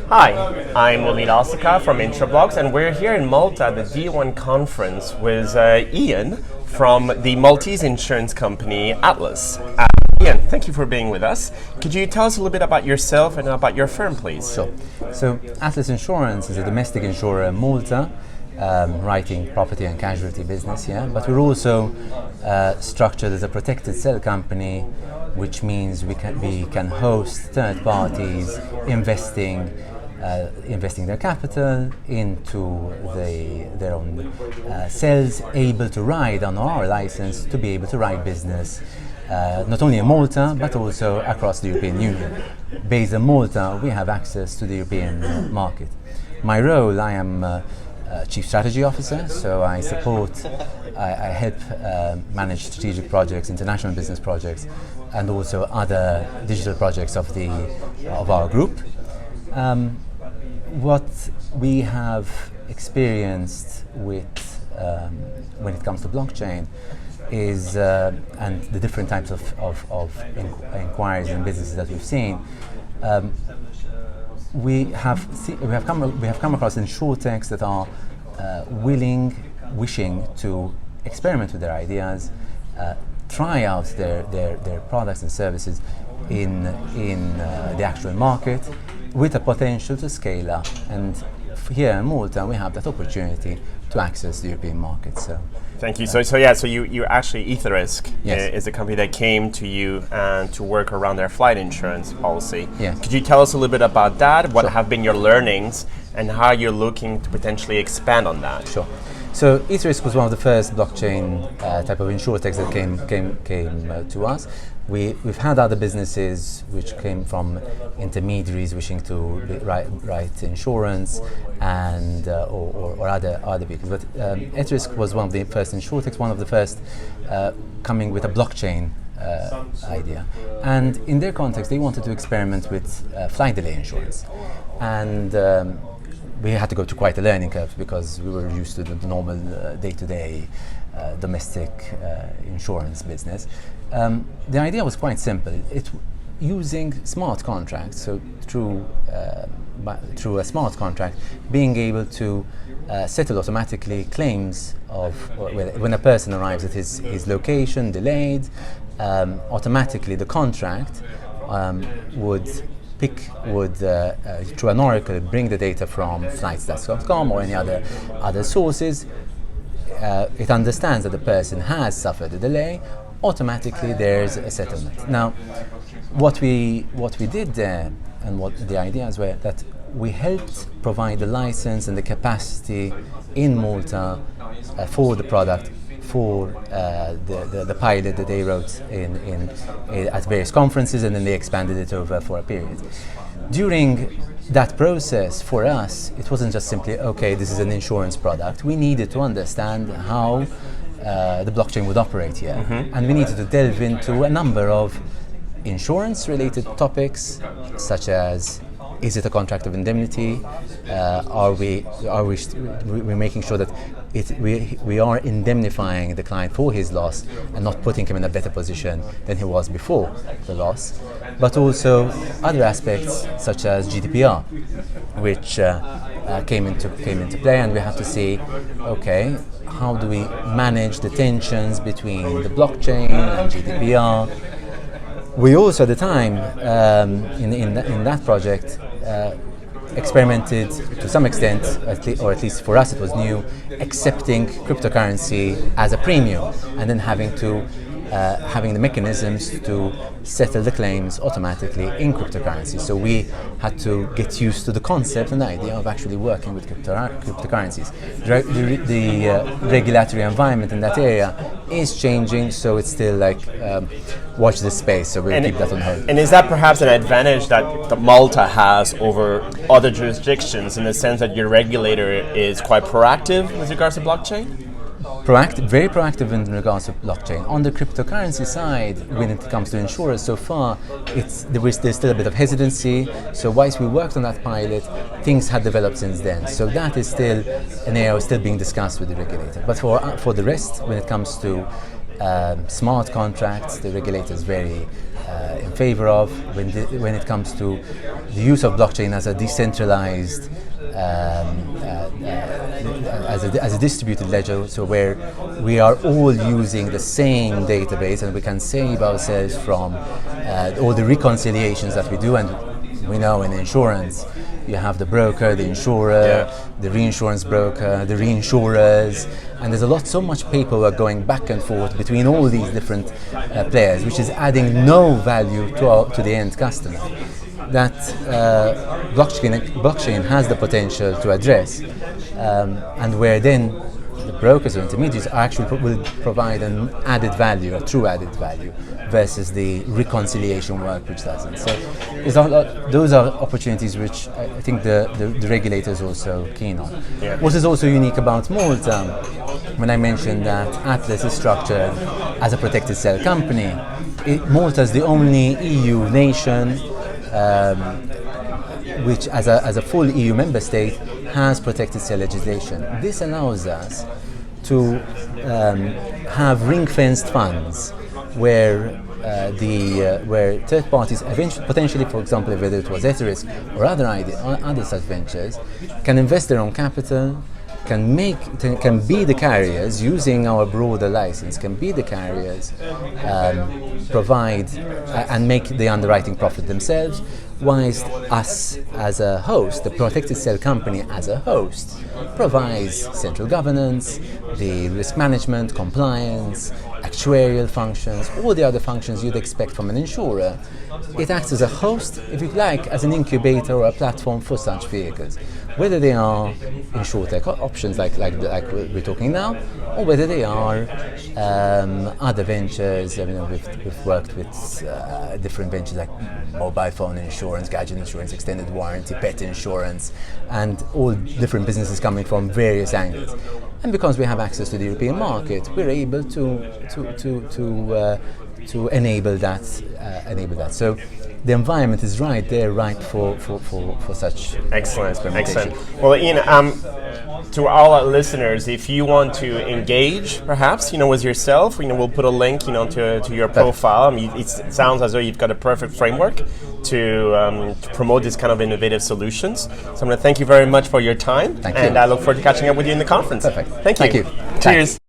Hi, I'm Walid Asaka from Intrablogs, and we're here in Malta at the D1 conference with Ian from the Maltese insurance company Atlas. Ian, thank you for being with us. Could you tell us a little bit about yourself and about your firm, please? Sure. So Atlas Insurance is a domestic insurer in Malta, writing property and casualty business here, but we're also structured as a protected cell company, which means we can host third parties investing their capital into their own cells, able to ride on our license to be able to write business not only in Malta but also across the European Union. Based in Malta, we have access to the European market. My role, I am Chief Strategy Officer, so I help manage strategic projects, international business projects, and also other digital projects of our group. What we have experienced with when it comes to blockchain is, and the different types of inquiries and businesses that we've seen, we have come across insurtechs that are wishing to experiment with their ideas, try out their products and services in the actual market, with a potential to scale up. And here in Malta, we have that opportunity to access the European market. So. Thank you. So you actually, Etherisk Yes. is a company that came to you to work around their flight insurance policy. Yes. Could you tell us a little bit about that? What Sure. have been your learnings and how you're looking to potentially expand on that? Sure. So Etherisk was one of the first blockchain type of insurtechs that came to us. We've had other businesses which came from intermediaries wishing to write insurance and or other vehicles. But Etherisk was one of the first insurtechs, one of the first coming with a blockchain idea. And in their context, they wanted to experiment with flight delay insurance. And we had to go to quite a learning curve because we were used to the normal day-to-day domestic insurance business. The idea was quite simple. Using smart contracts, so through a smart contract, being able to settle automatically claims of when a person arrives at his location delayed, automatically the contract would through an oracle bring the data from flights.com or any other sources. It understands that the person has suffered a delay. Automatically, there's a settlement. Now, what we did there, and what the ideas were, that we helped provide the license and the capacity in Malta for the product, for the pilot that they wrote at various conferences, and then they expanded it over for a period. During that process, for us, it wasn't just simply, okay, this is an insurance product. We needed to understand how the blockchain would operate here. Mm-hmm. And we needed to delve into a number of insurance-related topics, such as, is it a contract of indemnity? Are we making sure that we are indemnifying the client for his loss and not putting him in a better position than he was before the loss? But also other aspects such as GDPR, which came into play, and we have to see, okay, how do we manage the tensions between the blockchain and GDPR? We also, at the time, in that project, experimented to some extent, or at least for us it was new, accepting cryptocurrency as a premium, and then having the mechanisms to settle the claims automatically in cryptocurrency. So we had to get used to the concept and the idea of actually working with cryptocurrencies. The regulatory environment in that area is changing, so it's still like watch this space, so we'll keep that on hold. And is that perhaps an advantage that Malta has over other jurisdictions, in the sense that your regulator is quite proactive with regards to blockchain? Very proactive in regards to blockchain. On the cryptocurrency side, when it comes to insurers, so far there's still a bit of hesitancy. So whilst we worked on that pilot, things had developed since then. So that is still an area still being discussed with the regulator. But for the rest, when it comes to smart contracts, the regulator is very in favor of when it comes to the use of blockchain as a decentralized, as a distributed ledger, so where we are all using the same database and we can save ourselves from all the reconciliations that we do. And we know in insurance you have the broker, the insurer, the reinsurance broker, the reinsurers, and there's so much paperwork going back and forth between all these different players, which is adding no value to the end customer. That blockchain has the potential to address, and where then the brokers or intermediaries will provide an added value, a true added value, versus the reconciliation work which doesn't. So those are opportunities which I think the regulator is also keen on. Yeah. What is also unique about Malta, when I mentioned that Atlas is structured as a protected cell company, Malta is the only EU nation which, as a full EU member state, has protected cell legislation. This allows us to have ring-fenced funds where where third parties potentially, for example, whether it was Ethereum or other such ventures, can invest their own capital, can be the carriers using our broader license, can be the carriers, provide and make the underwriting profit themselves, whilst us as a host, the protected cell company as a host, provides central governance, the risk management, compliance, actuarial functions, all the other functions you'd expect from an insurer. It acts as a host, if you like, as an incubator or a platform for such vehicles, whether they are insurtech options like we're talking now, or whether they are other ventures. I mean, we've worked with different ventures like mobile phone insurance, gadget insurance, extended warranty, pet insurance, and all different businesses coming from various angles. And because we have access to the European market, we're able to enable that. So the environment is right there, right for such experimentation. Excellent. Well, Ian, to all our listeners, if you want to engage, perhaps, with yourself, we'll put a link, to your profile. I mean, it sounds as though you've got a perfect framework to promote this kind of innovative solutions. So I'm going to thank you very much for your time. Thank you. And I look forward to catching up with you in the conference. Perfect. Thank you. Thank you. Cheers.